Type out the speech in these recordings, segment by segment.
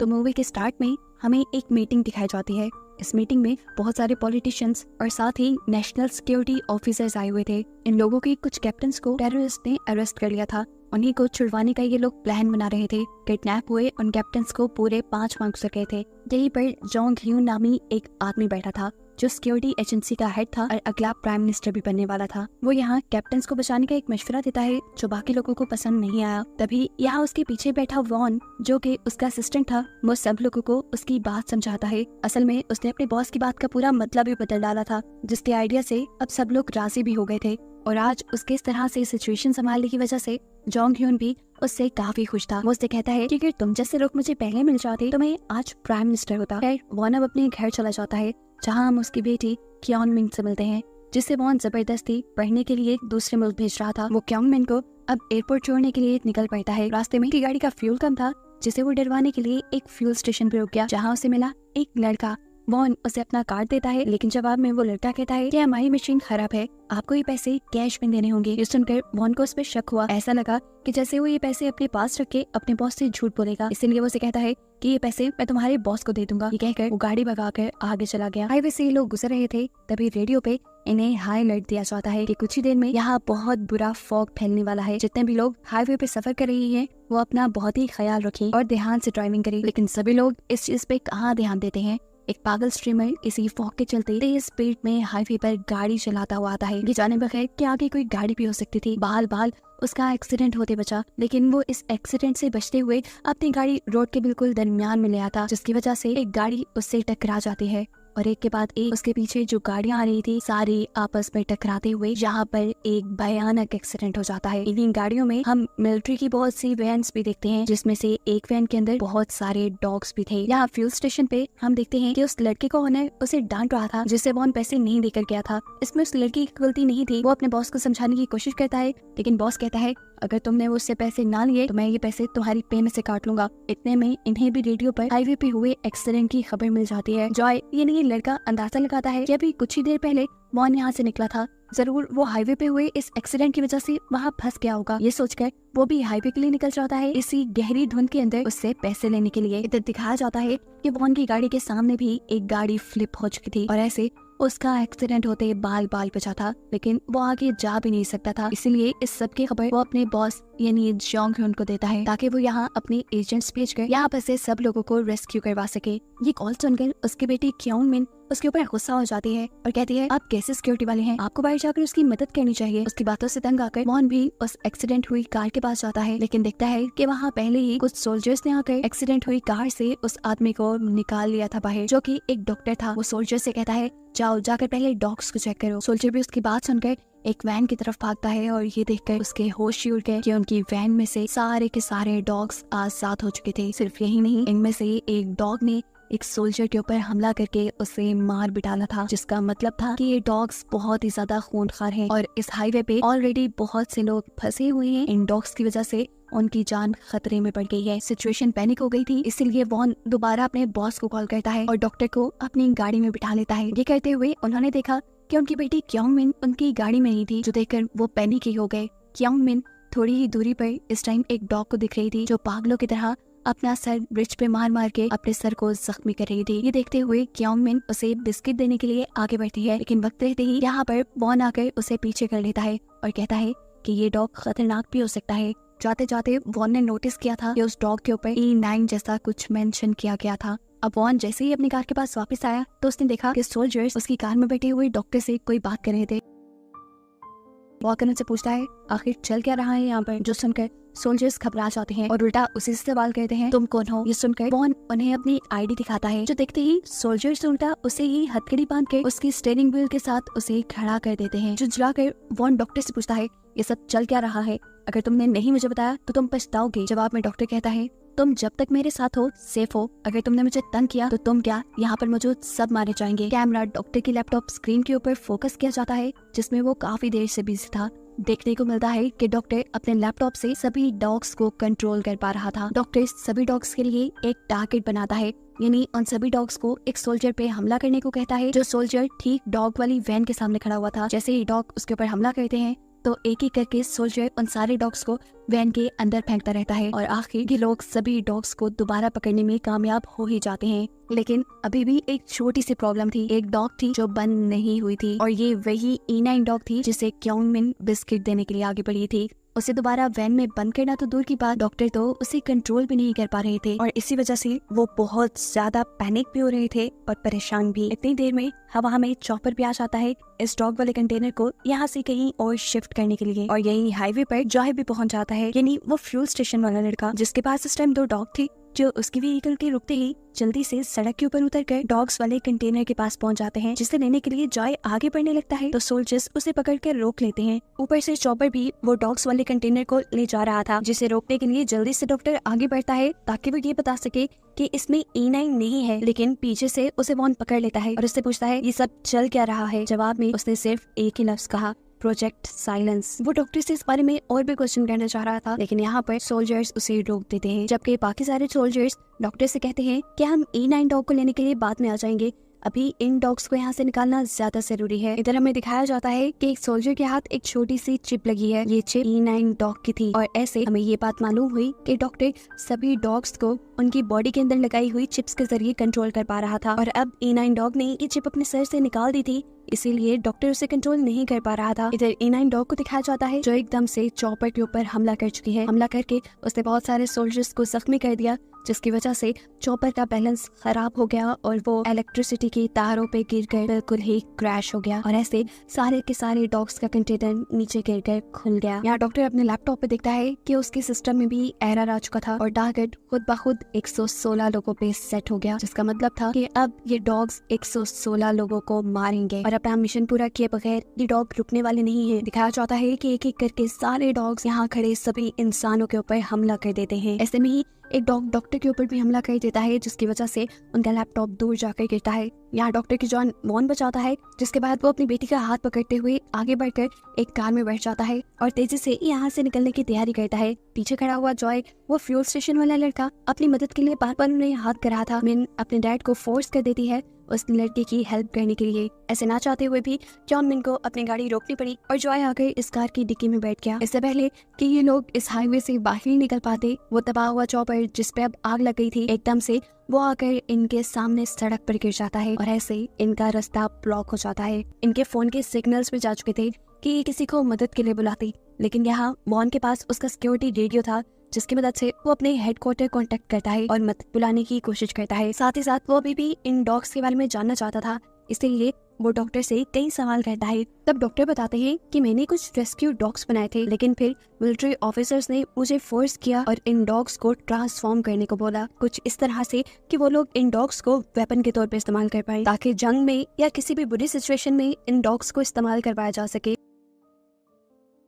तो मूवी के स्टार्ट में हमें एक मीटिंग दिखाई जाती है। इस मीटिंग में बहुत सारे पॉलिटिशियंस और साथ ही नेशनल सिक्योरिटी ऑफिसर्स आए हुए थे। इन लोगों के कुछ कैप्टन्स को टेररिस्ट ने अरेस्ट कर लिया था। उन्हीं को छुड़वाने का ये लोग प्लान बना रहे थे। किडनैप हुए उन कैप्टन्स को पूरे 5 मार्क्स रखे थे। यहीं पर जोंग ह्यून नामी एक आदमी बैठा था जो सिक्योरिटी एजेंसी का हेड था और अगला प्राइम मिनिस्टर भी बनने वाला था। वो यहाँ कैप्टन्स को बचाने का एक मशवरा देता है जो बाकी लोगों को पसंद नहीं आया। तभी यहाँ उसके पीछे बैठा वॉन जो कि उसका असिस्टेंट था, वो सब लोगों को उसकी बात समझाता है। असल में उसने अपने बॉस की बात का पूरा मतलब ही बदल डाला था, जिसके आइडिया से अब सब लोग राजी भी हो गए थे। और आज उसके इस तरह से सिचुएशन संभालने की वजह से जोंग ह्यून भी उससे काफी खुश था। वो उससे कहता है कि अगर तुम जैसे लोग मुझे पहले मिल जाते तो मैं आज प्राइम मिनिस्टर होता। खैर वॉन अब अपने घर चला जाता है जहाँ हम उसकी बेटी क्योन मिंग से मिलते हैं, जिससे वॉन जबरदस्ती पढ़ने के लिए दूसरे मुल्क भेज रहा था। वो क्योन मिंग को अब एयरपोर्ट छोड़ने के लिए निकल पड़ता है। रास्ते में की गाड़ी का फ्यूल कम था, जिसे वो डरवाने के लिए एक फ्यूल स्टेशन पर रुक गया, जहाँ उसे मिला एक लड़का। वॉन उसे अपना कार्ड देता है, लेकिन जवाब में वो लड़का कहता है कि हमारी मशीन खराब है, आपको ये पैसे कैश में देने होंगे। ये सुनकर वॉन को उस पर शक हुआ। ऐसा लगा कि जैसे वो ये पैसे अपने पास रख के अपने बॉस से झूठ बोलेगा, इसलिए वो उसे कहता है कि ये पैसे मैं तुम्हारे बॉस को दे दूंगा। ये कहकर वो गाड़ी भगाकर आगे चला गया। हाईवे से ये लोग गुजर रहे थे, तभी रेडियो पे इन्हें हाई अलर्ट दिया जाता है कि कुछ ही देर में यहाँ बहुत बुरा फॉग फैलने वाला है। जितने भी लोग हाईवे पे सफर कर रहे हैं वो अपना बहुत ही ख्याल रखें और ध्यान से ड्राइविंग करें। लेकिन सभी लोग इस चीज पे कहाँ ध्यान देते हैं। एक पागल स्ट्रीमर इसी फॉग के चलते तेज स्पीड में हाईवे पर गाड़ी चलाता हुआ आता है। ये जाने बगैर कि आगे कोई गाड़ी भी हो सकती थी। बाल उसका एक्सीडेंट होते बचा, लेकिन वो इस एक्सीडेंट से बचते हुए अपनी गाड़ी रोड के बिल्कुल दरमियान में ले आता, जिसकी वजह से एक गाड़ी उससे टकरा जाती है और एक के बाद एक उसके पीछे जो गाड़ियां आ रही थी सारी आपस में टकराते हुए यहाँ पर एक भयानक एक्सीडेंट हो जाता है। इन्हीं गाड़ियों में हम मिलिट्री की बहुत सी वैन्स भी देखते हैं, जिसमें से एक वैन के अंदर बहुत सारे डॉग्स भी थे। यहाँ फ्यूल स्टेशन पे हम देखते हैं कि उस लड़के को ओनर उसे डांट रहा था जिससे वॉन पैसे नहीं देकर गया था। इसमें उस लड़की की गलती नहीं थी। वो अपने बॉस को समझाने की कोशिश करता है, लेकिन बॉस कहता है अगर तुमने उससे पैसे ना लिए तो मैं ये पैसे तुम्हारी पे में से काट लूंगा। इतने में इन्हें भी रेडियो पर हाईवे पे हुए एक्सीडेंट की खबर मिल जाती है। जॉय ये लड़का अंदाजा लगाता है कि अभी कुछ ही देर पहले वॉन यहाँ से निकला था, जरूर वो हाईवे पे हुए इस एक्सीडेंट की वजह से वहाँ फंस गया होगा। ये सोचकर वो भी हाईवे के लिए निकल जाता है इसी गहरी धुंध के अंदर उससे पैसे लेने के लिए। इधर दिखाया जाता है कि वॉन की गाड़ी के सामने भी एक गाड़ी फ्लिप हो चुकी थी और ऐसे उसका एक्सीडेंट होते बाल बचा था, लेकिन वो आगे जा भी नहीं सकता था। इसलिए इस सब की खबर वो अपने बॉस यानी जोंग ह्यून को देता है ताकि वो यहाँ अपने एजेंट्स भेजकर यहाँ पर से सब लोगों को रेस्क्यू करवा सके। ये कॉल सुनकर उसकी बेटी क्योंग मिन उसके ऊपर गुस्सा हो जाती है और कहती है आप कैसे सिक्योरिटी वाले हैं, आपको बाहर जाकर उसकी मदद करनी चाहिए। उसकी बातों से तंग आकर वॉन भी उस एक्सीडेंट हुई कार के पास जाता है, लेकिन देखता है कि वहाँ पहले ही कुछ सोल्जर्स ने आकर एक्सीडेंट हुई कार से उस आदमी को निकाल लिया था बाहर, जो कि एक डॉक्टर था। वो सोल्जर से कहता है जाओ जाकर पहले डॉग्स को चेक करो। सोल्जर भी उसकी बात सुनकर एक वैन की तरफ भागता है और ये देखकर उसके होश ही उड़ गए कि उनकी वैन में से सारे के सारे डॉग्स आजाद हो चुके थे। सिर्फ यही नहीं, इनमें से एक डॉग ने एक सोल्जर के ऊपर हमला करके उसे मार भी डाला था, जिसका मतलब था कि ये डॉग्स बहुत ही ज्यादा खूंखार हैं और इस हाईवे पे ऑलरेडी बहुत से लोग फंसे हुए हैं। इन डॉग्स की वजह से उनकी जान खतरे में पड़ गई है। सिचुएशन पैनिक हो गई थी, इसीलिए वॉन दोबारा अपने बॉस को कॉल करता है और डॉक्टर को अपनी गाड़ी में बिठा लेता है। ये करते हुए उन्होंने देखा कि उनकी बेटी क्योंग मिन उनकी गाड़ी में नहीं थी, जो देखकर वो पैनिक ही हो गए। क्योंग मिन थोड़ी ही दूरी पर इस टाइम एक डॉग को दिख रही थी जो पागलों की तरह अपना सर ब्रिज पे मार के अपने सर को जख्मी कर रही थी। ये देखते हुए क्योंग मिन उसे बिस्किट देने के लिए आगे बढ़ती है, लेकिन वक्त रहते ही यहाँ पर वॉन आकर उसे पीछे कर लेता है और कहता है कि ये डॉग खतरनाक भी हो सकता है। जाते जाते वॉन ने नोटिस किया था कि उस डॉग के ऊपर E9 जैसा कुछ मेंशन किया गया था। अब वॉन जैसे ही अपनी कार के पास वापस आया तो उसने देखा कि सोल्जर्स उसकी कार में बैठे हुए डॉक्टर से कोई बात कर रहे थे। वॉकर उनसे पूछता है आखिर चल क्या रहा है यहाँ पर, जो सुनकर सोल्जर्स घबरा जाते हैं और उल्टा उसी से सवाल करते हैं तुम कौन हो। ये सुनकर वॉन उन्हें अपनी आईडी दिखाता है, जो देखते ही सोल्जर्स उल्टा उसे ही हथकड़ी बांध कर उसकी स्टीयरिंग व्हील के साथ उसे खड़ा कर देते हैं। झुंझलाकर वॉन डॉक्टर से पूछता है ये सब चल क्या रहा है, अगर तुमने नहीं मुझे बताया तो तुम पछताओगे। जवाब में डॉक्टर कहता है तुम जब तक मेरे साथ हो सेफ हो, अगर तुमने मुझे तंग किया तो तुम क्या यहाँ पर मौजूद सब मारे जाएंगे। कैमरा डॉक्टर की लैपटॉप स्क्रीन के ऊपर फोकस किया जाता है, जिसमें वो काफी देर से बिजी था। देखने को मिलता है कि डॉक्टर अपने लैपटॉप से सभी डॉग्स को कंट्रोल कर पा रहा था। डॉक्टर सभी डॉग्स के लिए एक टारगेट बनाता है, यानी उन सभी डॉग्स को एक सोल्जर पे हमला करने को कहता है, जो सोल्जर ठीक डॉग वाली वैन के सामने खड़ा हुआ था। जैसे ही डॉग उसके ऊपर हमला करते हैं तो एक एक करके सोल्जर उन सारे डॉग्स को वैन के अंदर फेंकता रहता है और आखिर ये लोग सभी डॉग्स को दोबारा पकड़ने में कामयाब हो ही जाते हैं। लेकिन अभी भी एक छोटी सी प्रॉब्लम थी। एक डॉग थी जो बंद नहीं हुई थी और ये वही E9 डॉग थी जिसे क्योंग मिन बिस्किट देने के लिए आगे बढ़ी थी। उसे दोबारा वैन में बंद करना तो दूर की बात, डॉक्टर तो उसे कंट्रोल भी नहीं कर पा रहे थे और इसी वजह से वो बहुत ज्यादा पैनिक भी हो रहे थे और परेशान भी। इतनी देर में हवा में चॉपर भी आ जाता है इस डॉग वाले कंटेनर को यहाँ से कहीं और शिफ्ट करने के लिए और यही हाईवे पर जॉय भी पहुंच जाता है, यानी वो फ्यूल स्टेशन वाला लड़का जिसके पास इस टाइम 2 डॉग थी, जो उसकी व्हीकल के रुकते ही जल्दी से सड़क के ऊपर उतरकर डॉग्स वाले कंटेनर के पास पहुंच जाते हैं, जिसे लेने के लिए जॉय आगे बढ़ने लगता है तो सोल्जर्स उसे पकड़कर रोक लेते हैं। ऊपर से चॉपर भी वो डॉग्स वाले कंटेनर को ले जा रहा था, जिसे रोकने के लिए जल्दी से डॉक्टर आगे बढ़ता है ताकि वो ये बता सके कि इसमें E9 नहीं है। लेकिन पीछे से उसे वॉन पकड़ लेता है और उससे पूछता है ये सब चल क्या रहा है। जवाब में उसने सिर्फ एक ही लफ्ज कहा, प्रोजेक्ट साइलेंस। वो डॉक्टर से इस बारे में और भी क्वेश्चन करना चाह रहा था, लेकिन यहाँ पर सोल्जर्स उसे रोक देते हैं, जबकि बाकी सारे सोल्जर्स डॉक्टर से कहते हैं कि हम E9 डॉग को लेने के लिए बाद में आ जाएंगे, अभी इन डॉग्स को यहाँ से निकालना ज्यादा जरूरी है। इधर हमें दिखाया जाता है कि एक सोल्जर के हाथ एक छोटी सी चिप लगी है। ये चिप E9 डॉग की थी और ऐसे हमें ये बात मालूम हुई कि डॉक्टर सभी डॉग्स को उनकी बॉडी के अंदर लगाई हुई चिप्स के जरिए कंट्रोल कर पा रहा था और अब E9 डॉग ने ये चिप अपने सर से निकाल दी थी, इसीलिए डॉक्टर उसे कंट्रोल नहीं कर पा रहा था। इधर E9 डॉग को दिखाया जाता है जो एकदम से चॉपर के ऊपर हमला कर चुकी है। हमला करके उसने बहुत सारे सोल्जर्स को जख्मी कर दिया, जिसकी वजह से चॉपर का बैलेंस खराब हो गया और वो इलेक्ट्रिसिटी की तारों पे गिरकर बिल्कुल ही क्रैश हो गया और ऐसे सारे के सारे डॉग्स का कंटेनर नीचे गिरकर खुल गया। यहाँ डॉक्टर अपने लैपटॉप पे देखता है कि उसके सिस्टम में भी एरर आ चुका था और टारगेट खुद ब खुद 116 लोगों पे सेट हो गया, जिसका मतलब था कि अब ये डॉग्स 116 लोगों को मारेंगे और अपना मिशन पूरा किए बगैर ये डॉग रुकने वाले नहीं है। दिखाया जाता है कि एक एक करके सारे डॉग्स यहाँ खड़े सभी इंसानों के ऊपर हमला कर देते हैं। ऐसे में ही एक डॉग डॉक्टर के ऊपर भी हमला कर देता है, जिसकी वजह से उनका लैपटॉप दूर जाकर गिरता है। यहाँ डॉक्टर की जान वॉन बचाता है, जिसके बाद वो अपनी बेटी का हाथ पकड़ते हुए आगे बढ़कर एक कार में बैठ जाता है और तेजी से यहाँ से निकलने की तैयारी करता है। पीछे खड़ा हुआ जॉय, वो फ्यूल स्टेशन वाला लड़का, अपनी मदद के लिए बार बार उन्हें हाथ कर रहा था। मिन अपने डैड को फोर्स कर देती है उस लड़की की हेल्प करने के लिए। ऐसे ना चाहते हुए भी जॉन मिन को अपनी गाड़ी रोकनी पड़ी और जॉय आकर इस कार की डिक्की में बैठ गया। इससे पहले कि ये लोग इस हाईवे से बाहर ही निकल पाते, वो तबाह हुआ चॉपर जिस पे अब आग लग गई थी, एकदम से वो आकर इनके सामने सड़क पर गिर जाता है और ऐसे इनका रास्ता ब्लॉक हो जाता है। इनके फोन के सिग्नल्स भी जा चुके थे कि ये किसी को मदद के लिए बुलाती, लेकिन यहाँ वॉन के पास उसका सिक्योरिटी रेडियो था, जिसकी मदद से वो अपने हेडक्वार्टर कांटेक्ट करता है और मदद बुलाने की कोशिश करता है। साथ ही साथ वो अभी भी इन डॉग्स के बारे में जानना चाहता था, इसलिए वो डॉक्टर से कई सवाल करता है। तब डॉक्टर बताते हैं कि मैंने कुछ रेस्क्यू डॉग्स बनाए थे, लेकिन फिर मिलिट्री ऑफिसर्स ने मुझे फोर्स किया और इन डॉग्स को ट्रांसफॉर्म करने को बोला, कुछ इस तरह से कि वो लोग इन डॉग्स को वेपन के तौर पर इस्तेमाल कर पाए, ताकि जंग में या किसी भी बुरी सिचुएशन में इन डॉग्स को इस्तेमाल करवाया जा सके।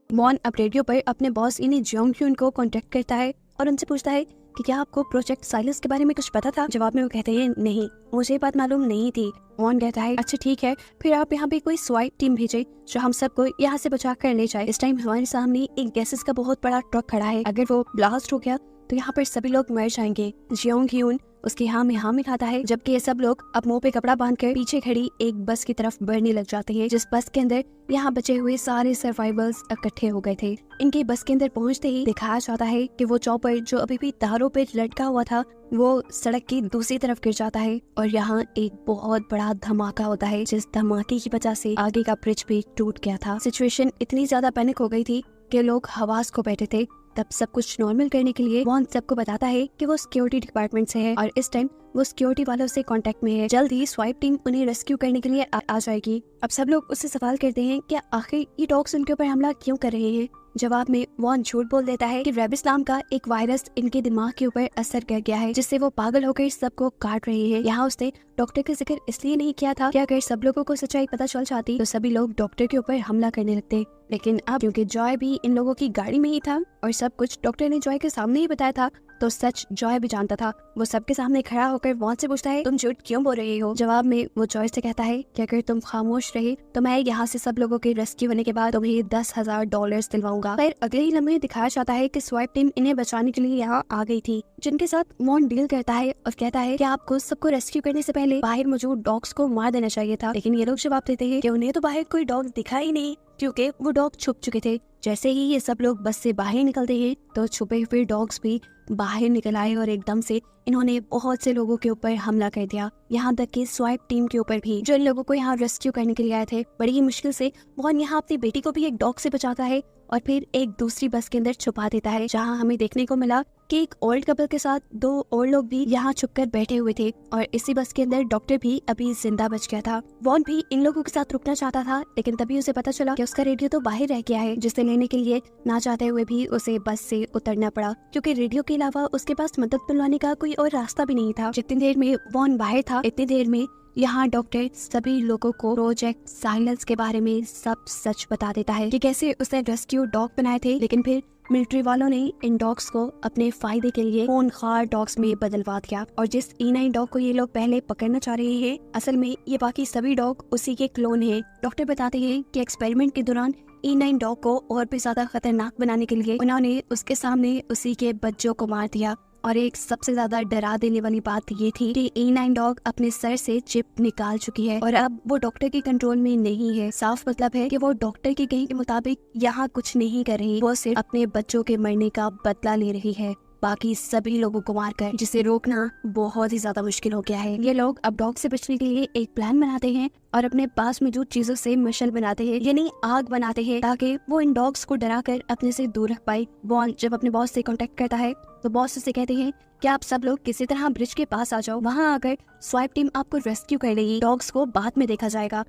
वॉन अब रेडियो पर अपने बॉस यानी जियोंग ह्यून को कांटेक्ट करता है और उनसे पूछता है कि क्या आपको प्रोजेक्ट साइलेंस के बारे में कुछ पता था। जवाब में वो कहते हैं नहीं, मुझे बात मालूम नहीं थी। वॉन कहता है अच्छा ठीक है, फिर आप यहाँ पे कोई स्वाइप टीम भेजे जो हम सबको यहाँ से बचा कर ले जाए। इस टाइम हमारे सामने एक गैसेस का बहुत बड़ा ट्रक खड़ा है, अगर वो ब्लास्ट हो गया तो यहाँ पर सभी लोग मर जाएंगे। जियोंग ह्यून उसकी हाँ में हाँ मिलाता है, जबकि ये सब लोग अब मुंह पे कपड़ा बांधकर पीछे खड़ी एक बस की तरफ बढ़ने लग जाते हैं, जिस बस के अंदर यहाँ बचे हुए सारे सर्वाइवर्स इकट्ठे हो गए थे। इनके बस के अंदर पहुंचते ही दिखाया जाता है कि वो चॉपर जो अभी भी तारों पे लटका हुआ था, वो सड़क की दूसरी तरफ गिर जाता है और यहाँ एक बहुत बड़ा धमाका होता है, जिस धमाके की वजह से आगे का ब्रिज भी टूट गया था। सिचुएशन इतनी ज्यादा पैनिक हो गई थी कि लोग हवास को बैठे थे। तब सब कुछ नॉर्मल करने के लिए वॉन सबको बताता है कि वो सिक्योरिटी डिपार्टमेंट से है और इस टाइम वो सिक्योरिटी वालों से कांटेक्ट में है। जल्द ही स्वाइप टीम उन्हें रेस्क्यू करने के लिए आ जाएगी। अब सब लोग उससे सवाल करते हैं कि आखिर ये डॉग्स उनके ऊपर हमला क्यों कर रहे हैं। जवाब में वॉन झूठ बोल देता है कि रेबिस नाम का एक वायरस इनके दिमाग के ऊपर असर कर गया है, जिससे वो पागल होकर सबको काट रहे हैं। यहाँ उसने डॉक्टर का जिक्र इसलिए नहीं किया था कि अगर सब लोगों को सच्चाई पता चल जाती तो सभी लोग डॉक्टर के ऊपर हमला करने लगते, लेकिन अब क्योंकि जॉय भी इन लोगों की गाड़ी में ही था और सब कुछ डॉक्टर ने जॉय के सामने ही बताया था, तो सच जॉय भी जानता था। वो सबके सामने खड़ा होकर वॉन से पूछता है, तुम झूठ क्यों बोल रही हो? जवाब में वो जॉय से कहता है कि अगर तुम खामोश रहे तो मैं यहाँ से सब लोगों के रेस्क्यू होने के बाद तुम्हें $10,000 दिलवाऊंगा। फिर अगले ही लम्हे दिखाया जाता है कि स्वाइप टीम इन्हें बचाने के लिए यहाँ आ गई थी, जिनके साथ वॉन डील करता है और कहता है कि आपको सबको रेस्क्यू करने से पहले बाहर मौजूद डॉग्स को मार देना चाहिए था। लेकिन ये लोग जवाब देते हैं कि उन्हें तो बाहर कोई डॉग दिखा ही नहीं, क्योंकि वो डॉग छुप चुके थे। जैसे ही ये सब लोग बस से बाहर निकलते हैं तो छुपे हुए डॉग्स भी बाहर निकल आए और एकदम से इन्होंने बहुत से लोगों के ऊपर हमला कर दिया, यहाँ तक कि स्वाइप टीम के ऊपर भी, जो इन लोगों को यहाँ रेस्क्यू करने के लिए आए थे। बड़ी ही मुश्किल से वॉन यहाँ अपनी बेटी को भी एक डॉग से बचाता है और फिर एक दूसरी बस के अंदर छुपा देता है, जहाँ हमें देखने को मिला कि एक ओल्ड कपल के साथ 2 और लोग भी यहाँ छुपकर बैठे हुए थे और इसी बस के अंदर डॉक्टर भी अभी जिंदा बच गया था। वॉन भी इन लोगों के साथ रुकना चाहता था, लेकिन तभी उसे पता चला कि उसका रेडियो तो बाहर रह गया है, जिसे लेने के लिए ना चाहते हुए भी उसे बस से उतरना पड़ा, क्योंकि रेडियो के अलावा उसके पास मदद मिलवाने का कोई और रास्ता भी नहीं था। जितनी देर में वॉन बाहर था, इतनी देर में यहाँ डॉक्टर सभी लोगों को प्रोजेक्ट साइलेंस के बारे में सब सच बता देता है कि कैसे उसने रेस्क्यू डॉग बनाए थे, लेकिन फिर मिलिट्री वालों ने इन डॉग्स को अपने फायदे के लिए खूंखार डॉग्स में बदलवा दिया। और जिस E9 डॉग को ये लोग पहले पकड़ना चाह रहे हैं, असल में ये बाकी सभी डॉग उसी के क्लोन हैं। डॉक्टर बताते हैं कि एक्सपेरिमेंट के दौरान E9 डॉग को और भी ज्यादा खतरनाक बनाने के लिए उन्होंने उसके सामने उसी के बच्चों को मार दिया। और एक सबसे ज्यादा डरा देने वाली बात ये थी कि E9 डॉग अपने सर से चिप निकाल चुकी है और अब वो डॉक्टर के कंट्रोल में नहीं है। साफ मतलब है कि वो डॉक्टर की कही के मुताबिक यहाँ कुछ नहीं कर रही, वो सिर्फ अपने बच्चों के मरने का बदला ले रही है, बाकी सभी लोगों को मारकर, जिसे रोकना बहुत ही ज्यादा मुश्किल हो गया है। ये लोग अब डॉग से बचने के लिए एक प्लान बनाते हैं और अपने पास मौजूद चीजों से मशल बनाते हैं, यानी आग बनाते हैं, ताकि वो इन डॉग्स को डराकर अपने से दूर रख पाए। वॉन जब अपने बॉस से कांटेक्ट करता है तो बॉस उसे कहते हैं कि आप सब लोग किसी तरह ब्रिज के पास आ जाओ, वहाँ आकर स्वाइप टीम आपको रेस्क्यू कर लेगी, डॉग्स को बाद में देखा जाएगा।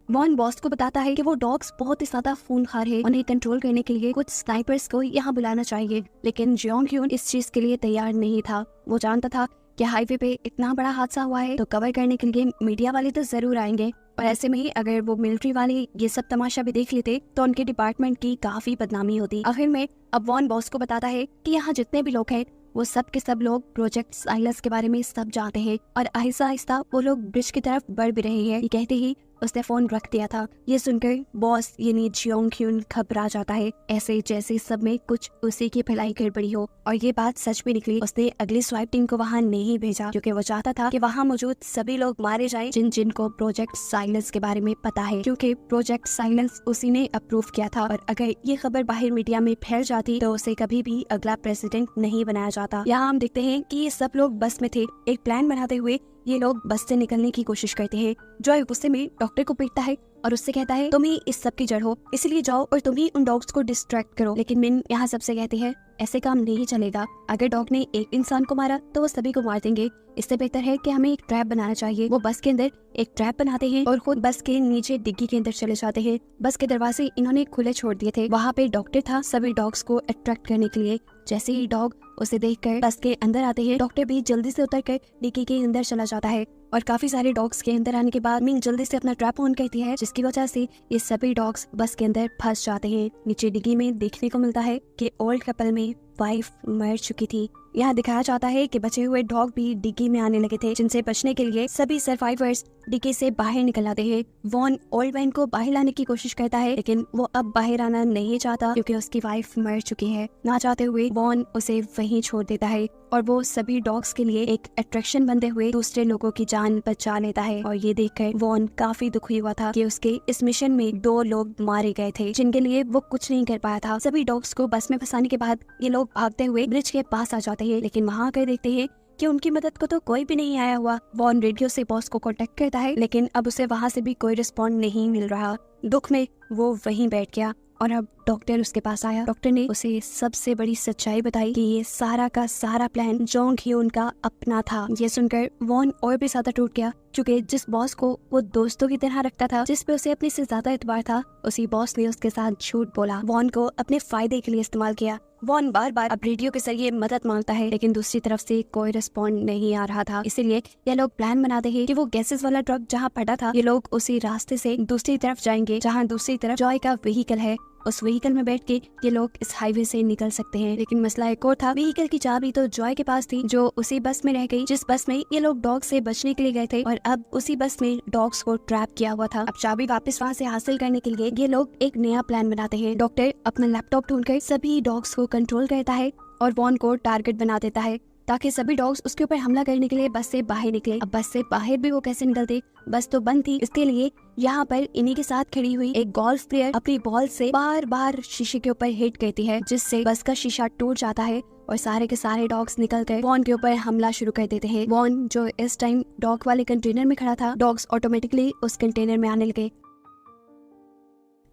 वॉन बॉस को बताता है कि वो डॉग्स बहुत ही ज्यादा खूनखार है, उन्हें कंट्रोल करने के लिए कुछ स्नाइपर्स को यहाँ बुलाना चाहिए। लेकिन जियोंग ह्यून इस चीज के लिए तैयार नहीं था। वो जानता था कि हाईवे पे इतना बड़ा हादसा हुआ है तो कवर करने के लिए मीडिया वाले तो जरूर आएंगे, और ऐसे में ही अगर वो मिलिट्री वाले ये सब तमाशा भी देख लेते तो उनके डिपार्टमेंट की काफी बदनामी होती। आखिर में अब वॉन बॉस को बताता है कि यहाँ जितने भी लोग हैं वो सब के सब लोग प्रोजेक्ट साइलेंस के बारे में सब जानते हैं, और आहिस्ता आहिस्ता वो लोग ब्रिज की तरफ बढ़ भी रहे हैं। ये कहते ही उसने फोन रख दिया था। ये सुनकर बॉस यानी जियोंग ह्यून घबरा जाता है, ऐसे जैसे सब में कुछ उसी की भलाई गड़बड़ी हो। और ये बात सच भी निकली। उसने अगली स्वाइप टीम को वहाँ नहीं भेजा, क्योंकि वो चाहता था कि वहाँ मौजूद सभी लोग मारे जाएं जिनको प्रोजेक्ट साइलेंस के बारे में पता है, क्योंकि प्रोजेक्ट साइलेंस उसी ने अप्रूव किया था। और अगर ये खबर बाहर मीडिया में फैल जाती तो उसे कभी भी अगला प्रेसिडेंट नहीं बनाया जाता। यहाँ हम देखते हैं कि ये सब लोग बस में थे। एक प्लान बनाते हुए ये लोग बस से निकलने की कोशिश करते हैं। जॉय गुस्से में डॉक्टर को पीटता है और उससे कहता है तुम ही इस सब की जड़ हो, इसलिए जाओ और तुम ही उन डॉग्स को डिस्ट्रैक्ट करो। लेकिन मिन यहाँ सबसे कहती है ऐसे काम नहीं चलेगा, अगर डॉग ने एक इंसान को मारा तो वो सभी को मार देंगे, इससे बेहतर है कि हमें एक ट्रैप बनाना चाहिए। वो बस के अंदर एक ट्रैप बनाते हैं और खुद बस के नीचे डिग्गी के अंदर चले जाते हैं। बस के दरवाजे इन्होंने खुले छोड़ दिए थे। वहाँ पे डॉक्टर था सभी डॉग्स को अट्रैक्ट करने के लिए। जैसे ही डॉग उसे देखकर बस के अंदर आते हैं, डॉक्टर भी जल्दी से उतरकर डिग्गी के अंदर चला जाता है। और काफी सारे डॉग्स के अंदर आने के बाद मिंग जल्दी से अपना ट्रैप ऑन करती है, जिसकी वजह से ये सभी डॉग्स बस के अंदर फंस जाते हैं। नीचे डिग्गी में देखने को मिलता है कि ओल्ड कपल में वाइफ मर चुकी थी। यहाँ दिखाया जाता है कि बचे हुए डॉग भी डिग्गी में आने लगे थे, जिनसे बचने के लिए सभी सर्वाइवर्स डिग्गी से बाहर निकल आते हैं। वॉन ओल्ड मैन को बाहर लाने की कोशिश करता है, लेकिन वो अब बाहर आना नहीं चाहता क्योंकि उसकी वाइफ मर चुकी है। ना चाहते हुए वॉन उसे वहीं छोड़ देता है और वो सभी डॉग्स के लिए एक अट्रैक्शन बनते हुए दूसरे लोगों की जान बचा लेता है। और ये देखकर वॉन काफी दुखी हुआ था कि उसके इस मिशन में 2 लोग मारे गए थे, जिनके लिए वो कुछ नहीं कर पाया था। सभी डॉग्स को बस में फंसाने के बाद ये लोग भागते हुए ब्रिज के पास आ जाते हैं, लेकिन वहाँ आकर देखते हैं कि उनकी मदद को तो कोई भी नहीं आया हुआ। वॉन रेडियो से बॉस को कांटेक्ट करता है, लेकिन अब उसे वहाँ से भी कोई रिस्पॉन्ड नहीं मिल रहा। दुख में वो वहीं बैठ गया और अब डॉक्टर उसके पास आया। डॉक्टर ने उसे सबसे बड़ी सच्चाई बताई कि ये सारा का सारा प्लान जोंग ह्यून का अपना था। ये सुनकर वॉन और भी ज्यादा टूट गया, क्योंकि जिस बॉस को वो दोस्तों की तरह रखता था, जिस पे उसे अपने से ज्यादा एतबार था, उसी बॉस ने उसके साथ झूठ बोला, वॉन को अपने फायदे के लिए इस्तेमाल किया। वॉन बार बार अब रेडियो के जरिए मदद मांगता है, लेकिन दूसरी तरफ से कोई रिस्पॉन्ड नहीं आ रहा था। इसीलिए ये लोग प्लान बनाते हैं कि वो गैसेस वाला ट्रक जहाँ पड़ा था, ये लोग उसी रास्ते से दूसरी तरफ जाएंगे जहाँ दूसरी तरफ जॉय का व्हीकल है। उस व्हीकल में बैठ के ये लोग इस हाईवे से निकल सकते हैं। लेकिन मसला एक और था, व्हीकल की चाबी तो जॉय के पास थी, जो उसी बस में रह गई जिस बस में ये लोग डॉग से बचने के लिए गए थे, और अब उसी बस में डॉग्स को ट्रैप किया हुआ था। अब चाबी वापस वहाँ से हासिल करने के लिए ये लोग एक नया प्लान बनाते हैं। डॉक्टर अपना लैपटॉप ढूंढकर सभी डॉग्स को कंट्रोल करता है और वॉन को टारगेट बना देता है ताकि सभी डॉग्स उसके ऊपर हमला करने के लिए बस से बाहर निकले। अब बस से बाहर भी वो कैसे निकलते, बस तो बंद थी। इसके लिए यहाँ पर इन्हीं के साथ खड़ी हुई एक गोल्फ प्लेयर अपनी बॉल से बार बार शीशे के ऊपर हिट करती है, जिससे बस का शीशा टूट जाता है और सारे के सारे डॉग्स निकल कर वॉन के ऊपर हमला शुरू कर देते हैं। वॉन जो इस टाइम डॉग वाले कंटेनर में खड़ा था, डॉग्स ऑटोमेटिकली उस कंटेनर में आने लगे।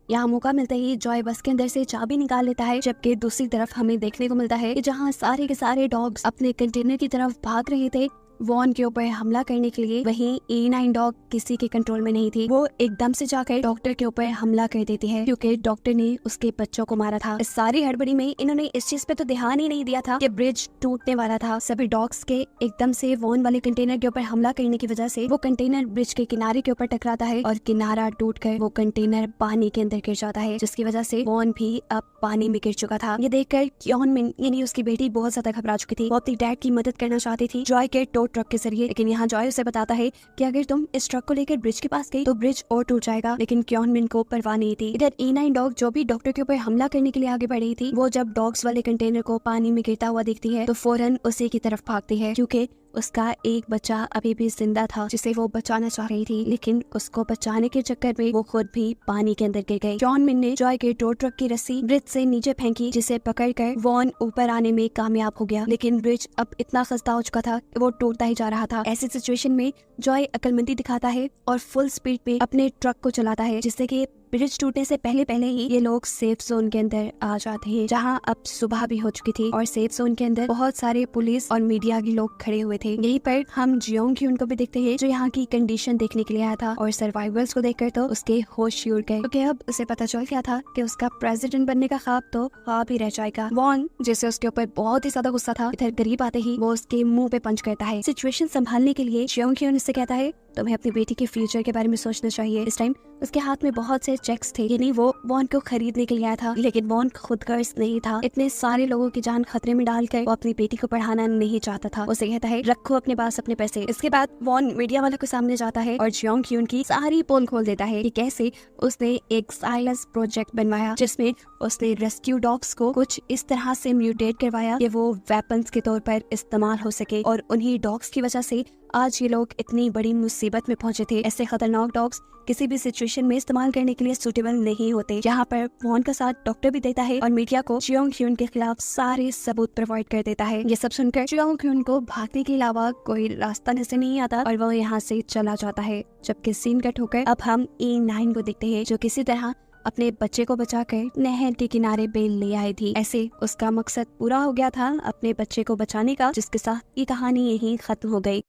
यहाँ मौका मिलता ही जॉय बस के अंदर से चाबी निकाल लेता है, जबकि दूसरी तरफ हमें देखने को मिलता है कि जहाँ सारे के सारे डॉग्स अपने कंटेनर की तरफ भाग रहे थे वॉन के ऊपर हमला करने के लिए, वहीं E9 डॉग किसी के कंट्रोल में नहीं थी। वो एकदम से जाकर डॉक्टर के ऊपर हमला कर देती है क्योंकि डॉक्टर ने उसके बच्चों को मारा था। इस सारी हड़बड़ी में इन्होंने इस चीज पे तो ध्यान ही नहीं दिया था कि ब्रिज टूटने वाला था। सभी डॉग्स के एकदम से वॉन वाले कंटेनर के ऊपर हमला करने की वजह से वो कंटेनर ब्रिज के किनारे के ऊपर टकराता है और किनारा टूटकर वो कंटेनर पानी के अंदर गिर जाता है, जिसकी वजह से वॉन भी अब पानी में गिर चुका था। ये देखकर क्योन मिन यानी उसकी बेटी बहुत ज्यादा घबरा चुकी थी। वो अपनी डैड की मदद करना चाहती थी जॉय के टो ट्रक के जरिए, लेकिन यहाँ जॉय उसे बताता है कि अगर तुम इस ट्रक को लेकर ब्रिज के पास गई तो ब्रिज और टूट जाएगा। लेकिन क्योन मिन को परवाह नहीं थी। इधर E9 डॉग जो भी डॉक्टर के ऊपर हमला करने के लिए आगे बढ़ रही थी, वो जब डॉग्स वाले कंटेनर को पानी में गिरता हुआ देखती है तो फौरन उसी की तरफ भागती है, क्योंकि उसका एक बच्चा अभी भी जिंदा था जिसे वो बचाना चाह रही थी। लेकिन उसको बचाने के चक्कर में वो खुद भी पानी के अंदर गिर गई। क्योन मिन ने जॉय के टो ट्रक की रस्सी ब्रिज से नीचे फेंकी, जिसे पकड़कर वॉन ऊपर आने में कामयाब हो गया। लेकिन ब्रिज अब इतना खस्ता हो चुका था कि वो टूटता ही जा रहा था। ऐसी सिचुएशन में जॉय अक्लमंदी दिखाता है और फुल स्पीड पे अपने ट्रक को चलाता है, जिससे कि ब्रिज टूटने से पहले पहले ही ये लोग सेफ जोन के अंदर आ जाते हैं, जहां अब सुबह भी हो चुकी थी और सेफ जोन के अंदर बहुत सारे पुलिस और मीडिया के लोग खड़े हुए थे। यहीं पर हम जियोंग ह्यून को भी देखते हैं, जो यहाँ की कंडीशन देखने के लिए आया था और सर्वाइवर्स को देखकर तो उसके होश उड़ गए, क्योंकि अब उसे पता चल गया था कि उसका प्रेसिडेंट बनने का ख्वाब तो ख्वाब ही रह जाएगा। वॉन जैसे उसके ऊपर बहुत ही ज्यादा गुस्सा था, इधर करीब आते ही वो उसके मुंह पे पंच करता है। सिचुएशन संभालने के लिए जियोंग ह्यून उससे कहता है तुम्हें अपनी बेटी के फ्यूचर के बारे में सोचना चाहिए। इस टाइम उसके हाथ में बहुत से चेक्स थे, यानी वो वॉन को खरीदने के लिए आया था, लेकिन वॉन खुद गर्ज नहीं था। इतने सारे लोगों की जान खतरे में डालकर वो अपनी बेटी को पढ़ाना नहीं चाहता था। उसे कहता है रखो अपने पास अपने पैसे। इसके बाद वॉन मीडिया वालों के सामने जाता है और जियोंग ह्यून की सारी पोल खोल देता है कि कैसे उसने एक साइलेंस प्रोजेक्ट बनवाया, जिसमें उसने रेस्क्यू डॉग्स को कुछ इस तरह से म्यूटेट करवाया कि वो वेपन्स के तौर पर इस्तेमाल हो सके, और उन्हीं डॉग्स की वजह से आज ये लोग इतनी बड़ी मुसीबत में पहुंचे थे। ऐसे खतरनाक डॉग्स किसी भी सिचुएशन में इस्तेमाल करने के लिए सूटेबल नहीं होते। यहाँ पर वॉन का साथ डॉक्टर भी देता है और मीडिया को जियोंग ह्यून के खिलाफ सारे सबूत प्रोवाइड कर देता है। ये सब सुनकर जियोंग ह्यून को भागने के अलावा कोई रास्ता नजर नहीं आता और वो यहाँ से चला जाता है। जबकि सीन कट होकर अब हम E9 को देखते हैं, जो किसी तरह अपने बच्चे को बचाकर नहर के किनारे पे ले आई थी। ऐसे उसका मकसद पूरा हो गया था अपने बच्चे को बचाने का, जिसके साथ ये कहानी यहीं खत्म हो गई।